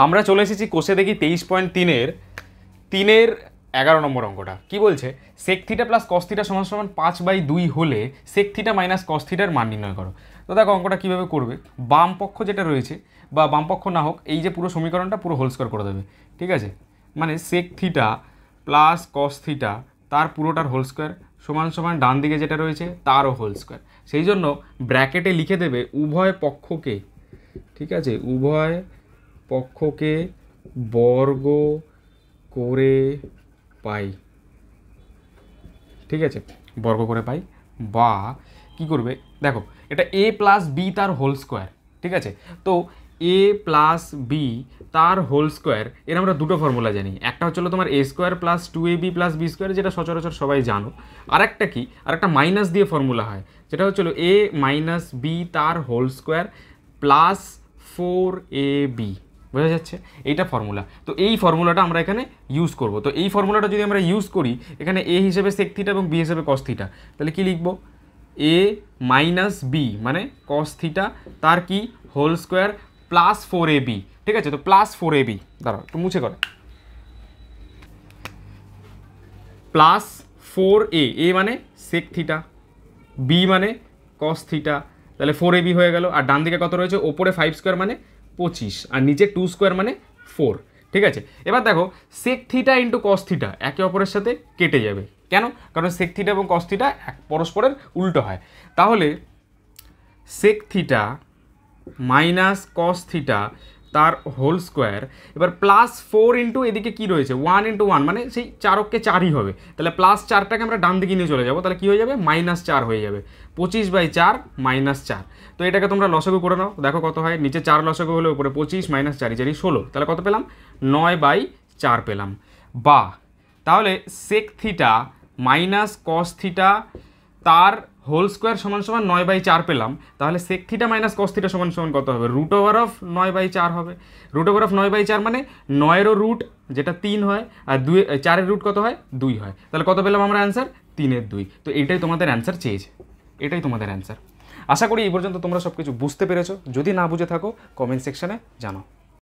আমরা চলে এসেছি কোষে দেখি 23.3-এর 3-এর 11 নম্বর অঙ্কটা কি বলছে sec theta plus cos theta সমান সমান 5/2 হলে sec থিটা মাইনাস cos থিটার মান নির্ণয় করো। তো দেখো অঙ্কটা কীভাবে করবে, বাম পক্ষ যেটা রয়েছে বা বাম পক্ষ না হোক এই যে পুরো সমীকরণটা পুরো হোল স্কোয়ার করে দেবে, ঠিক আছে। মানে sec theta plus cos theta তার পুরোটার হোল স্কোয়ার সমান সমান ডান দিকে যেটা রয়েছে তারও হোল স্কোয়ার। সেই জন্য ব্র্যাকেটে লিখে দেবে উভয় পক্ষকে, ঠিক আছে, উভয় পক্ষকে বর্গ করে পাই, ঠিক আছে, বর্গ করে পাই। বা কি করবে দেখো এটা a প্লাস বি তার হোল স্কোয়ার, ঠিক আছে। তো a প্লাস বি তার হোল স্কোয়ার এর আমরা দুটো ফর্মুলা জানি, একটা হচ্ছিল তোমার a square plus 2ab plus b square যেটা সচরাচর সবাই জানো, আর একটা কি আর একটা মাইনাস দিয়ে ফর্মুলা হয় যেটা হচ্ছিল a মাইনাস বি তার হোল স্কোয়ার প্লাস 4ab, বোঝা যাচ্ছে এইটা ফর্মুলা। তো এই ফর্মুলাটা আমরা এখানে ইউজ করব। তো এই ফর্মুলাটা যদি আমরা ইউজ করি এখানে a হিসেবে sec থিটা এবং b হিসেবে cos থিটা, তাহলে কি লিখব a মাইনাস বি মানে cos থিটা তার কি হোল স্কোয়ার প্লাস 4ab, ঠিক আছে। তো প্লাস 4ab দাঁড়াও একটু মুছে করে প্লাস 4a, a মানে sec থিটা, b মানে cos থিটা, তাহলে 4ab হয়ে গেল। আর ডান দিকে কত রয়েছে, ওপরে 5 স্কোয়ার মানে 25 আর নিচে 2 স্কোয়ার মানে 4, ঠিক আছে। এবার দেখো sec theta into cos theta একে অপরের সাথে কেটে যাবে, কেন? কারণ sec থিটা এবং cos থিটা পরস্পরের উল্টো হয়। তাহলে sec theta minus cos theta তার হোল স্কোয়ার, এবার প্লাস 4 ইন্টু এদিকে কী রয়েছে 1 ইন্টু 1 মানে সেই 4কে 4ই হবে, তাহলে প্লাস 4টাকে আমরা ডান দিকে নিয়ে চলে যাবো, তাহলে কী হয়ে যাবে -4 হয়ে যাবে, 25/4 -4। তো এটাকে তোমরা লসাগু করে নাও, দেখো কত হয়, নিচে 4 লসাগু হলে উপরে 25 - 4 4 16, তাহলে কত পেলাম 9/4 পেলাম। বা তাহলে sec theta minus cos theta তার হোল স্কোয়ার সমান সমান 9/4 পেলাম, তাহলে sec theta minus cos theta সমান সমান কত হবে, √9/4 হবে। √9/4 মানে 9-এরও রুট যেটা 3 হয় আর 4-এর রুট কত হয় 2 হয়, তাহলে কত পেলাম আমরা অ্যান্সার 3-এর 2। তো এটাই তোমাদের অ্যান্সার চেয়েছে, এটাই তোমাদের অ্যান্সার। আশা করি এই পর্যন্ত তোমরা সব কিছু বুঝতে পেরেছো, যদি না বুঝে থাকো কমেন্ট সেকশানে জানাও।